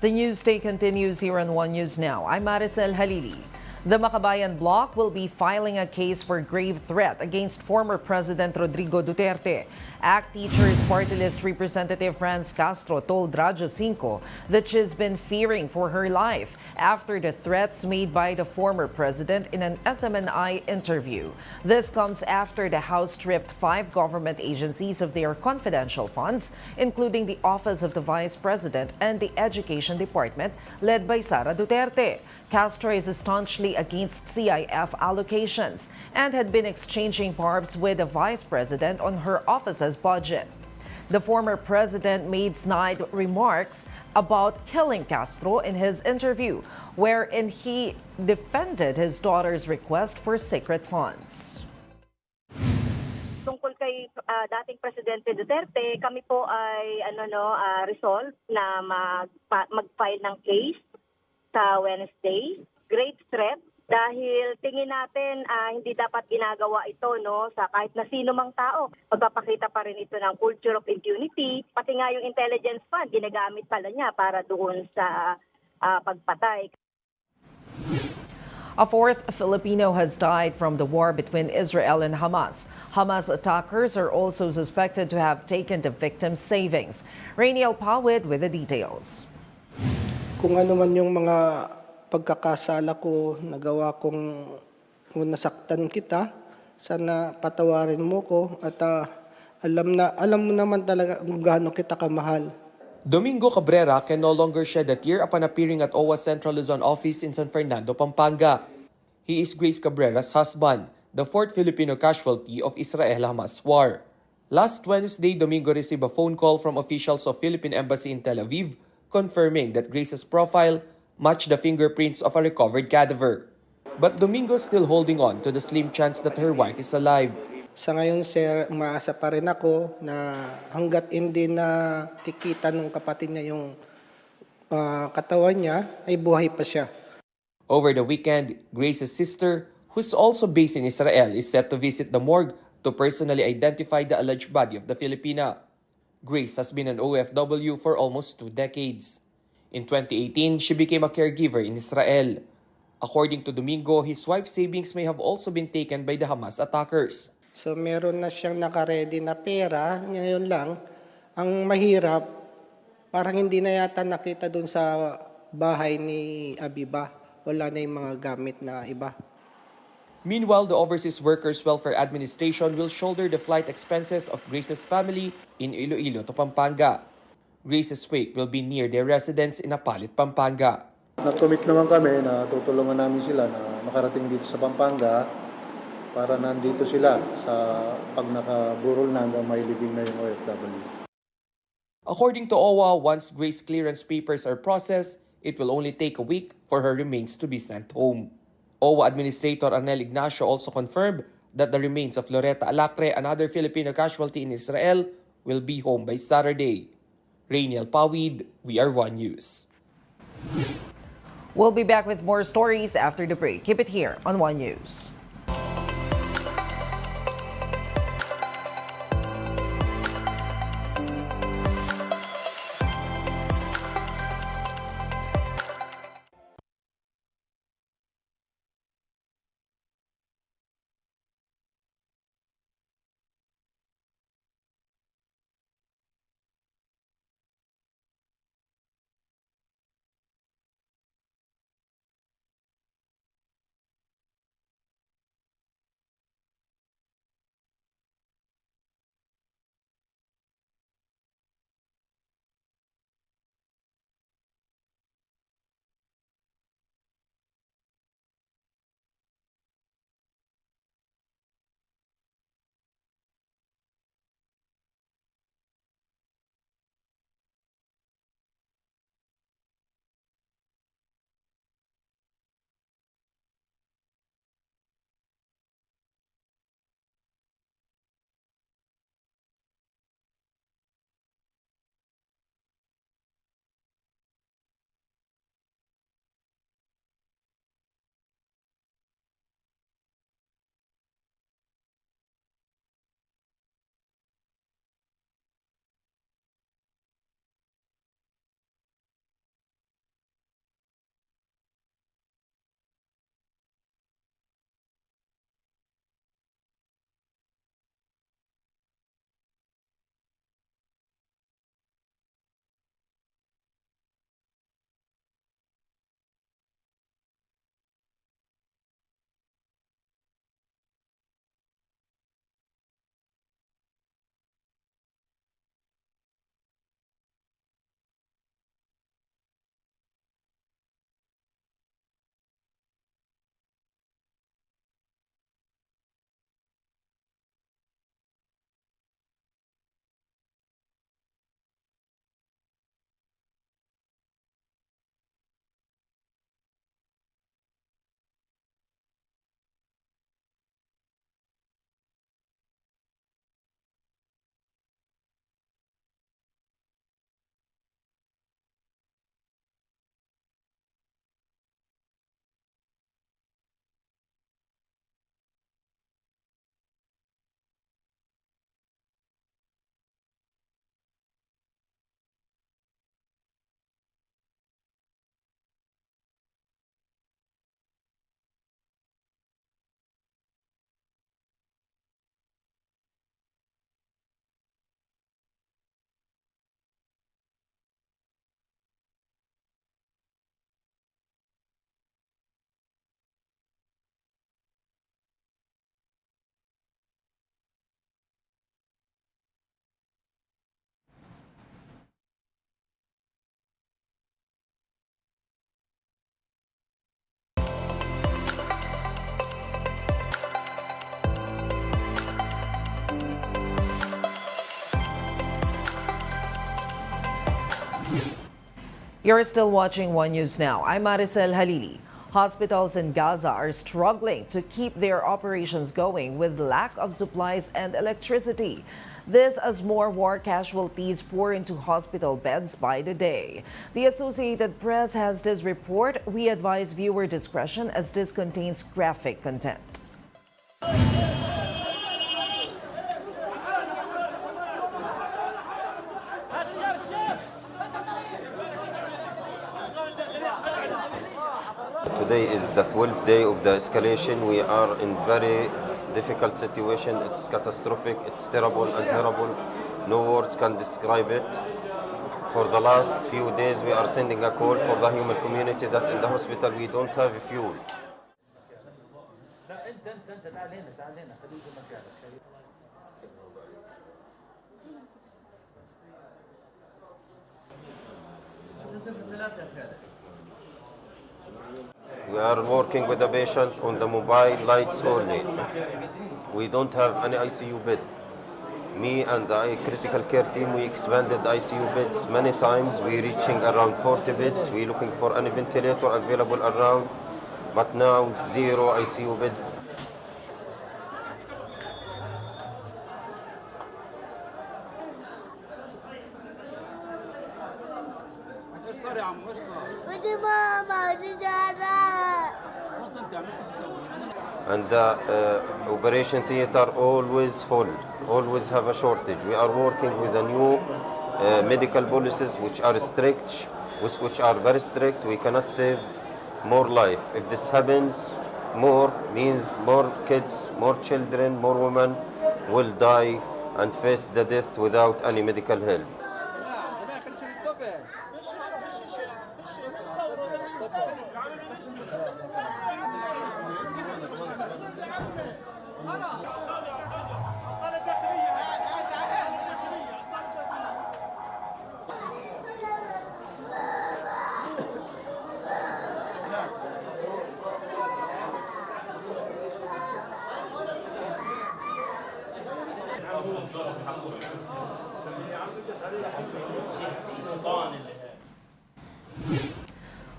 The news day continues here on One News Now. I'm Maricel Halili. The Makabayan Bloc will be filing a case for grave threat against former President Rodrigo Duterte. ACT Teachers Party List Representative Franz Castro told Radyo 5 that she's been fearing for her life after the threats made by the former president in an SMNI interview. This comes after the House stripped 5 government agencies of their confidential funds, including the Office of the Vice President and the Education Department, led by Sara Duterte. Castro is staunchly against CIF allocations and had been exchanging barbs with the vice president on her office's budget. The former president made snide remarks about killing Castro in his interview, wherein he defended his daughter's request for secret funds. Tungkol kay dating Presidente Duterte, kami po ay resolve na mag-file ng case sa Wednesday. Great threat dahil tingin natin hindi dapat ginagawa ito sa kahit na sino mang tao. Magpapakita pa rin ito ng culture of impunity. Pati nga yung intelligence fund, ginagamit pala niya para doon sa pagpatay. A fourth Filipino has died from the war between Israel and Hamas. Hamas attackers are also suspected to have taken the victims' savings. Rainiel Pawid with the details. Kung ano man yung mga pagkakasala ko, nagawa kong nasaktan kita, sana patawarin mo ko at alam mo naman talaga kung gaano kita kamahal. Domingo Cabrera can no longer shed a tear upon appearing at OWA Central Luzon office in San Fernando, Pampanga. He is Grace Cabrera's husband, the fourth Filipino casualty of Israel-Hamas war. Last Wednesday, Domingo received a phone call from officials of Philippine Embassy in Tel Aviv confirming that Grace's profile matched the fingerprints of a recovered cadaver. But Domingo is still holding on to the slim chance that her wife is alive. Sa ngayon, sir, umaasa pa rin ako na hanggat hindi na kikita ng kapatid niya yung katawan niya, ay buhay pa siya. Over the weekend, Grace's sister, who's also based in Israel, is set to visit the morgue to personally identify the alleged body of the Filipina. Grace has been an OFW for almost 2 decades. In 2018, she became a caregiver in Israel. According to Domingo, his wife's savings may have also been taken by the Hamas attackers. So meron na siyang nakaredy na pera, ngayon lang, ang mahirap, parang hindi na yata nakita dun sa bahay ni Abiba. Wala na yung mga gamit na iba. Meanwhile, the Overseas Workers Welfare Administration will shoulder the flight expenses of Grace's family in Iloilo to Pampanga. Grace's wake will be near their residence in Apalit, Pampanga. Nag-commit naman kami na tutulungan namin sila na makarating dito sa Pampanga para nandito sila sa pag nakaburol na hanggang may libing na yung OFW. According to OWA, once Grace clearance papers are processed, it will only take a week for her remains to be sent home. OWA Administrator Arnel Ignacio also confirmed that the remains of Loretta Alacre, another Filipino casualty in Israel, will be home by Saturday. Rainiel Pawid, We Are One News. We'll be back with more stories after the break. Keep it here on One News. You're still watching One News Now. I'm Maricel Halili. Hospitals in Gaza are struggling to keep their operations going with lack of supplies and electricity. This as more war casualties pour into hospital beds by the day. The Associated Press has this report. We advise viewer discretion as this contains graphic content. Today is the 12th day of the escalation. We are in very difficult situation. It's catastrophic. It's terrible and horrible. No words can describe it. For the last few days, we are sending a call for the human community that in the hospital we don't have fuel. We are working with the patient on the mobile lights only. We don't have any ICU bed. Me and the critical care team, we expanded the ICU beds many times. We're reaching around 40 beds. We're looking for any ventilator available around, but now zero ICU bed. And the operation theater always full, always have a shortage. We are working with the new medical policies which are strict, which are very strict. We cannot save more life. If this happens, more means more kids, more children, more women will die and face the death without any medical help.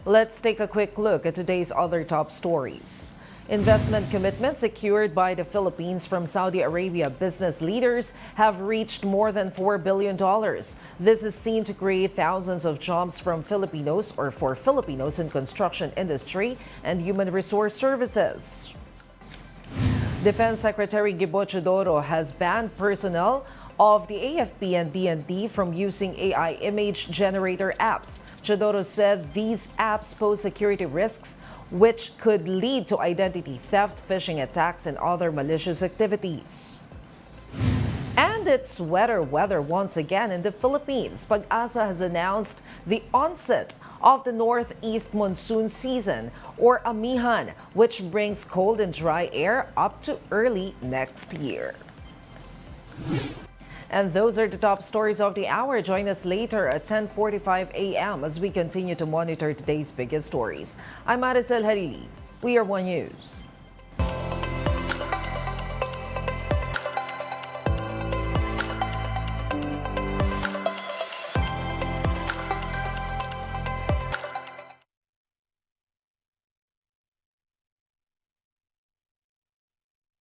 Let's take a quick look at today's other top stories. Investment commitments secured by the Philippines from Saudi Arabia business leaders have reached more than $4 billion. This is seen to create thousands of jobs from Filipinos or for Filipinos in construction industry and human resource services. Defense Secretary Gibo Chodoro has banned personnel of the AFP and DND from using AI image generator apps. Chodoro said these apps pose security risks which could lead to identity theft, phishing attacks, and other malicious activities. And it's wetter weather once again in the Philippines. Pag-asa has announced the onset of the northeast monsoon season, or amihan, which brings cold and dry air up to early next year. And those are the top stories of the hour. Join us later at 10:45 a.m. as we continue to monitor today's biggest stories. I'm Maricel Halili. We are One News.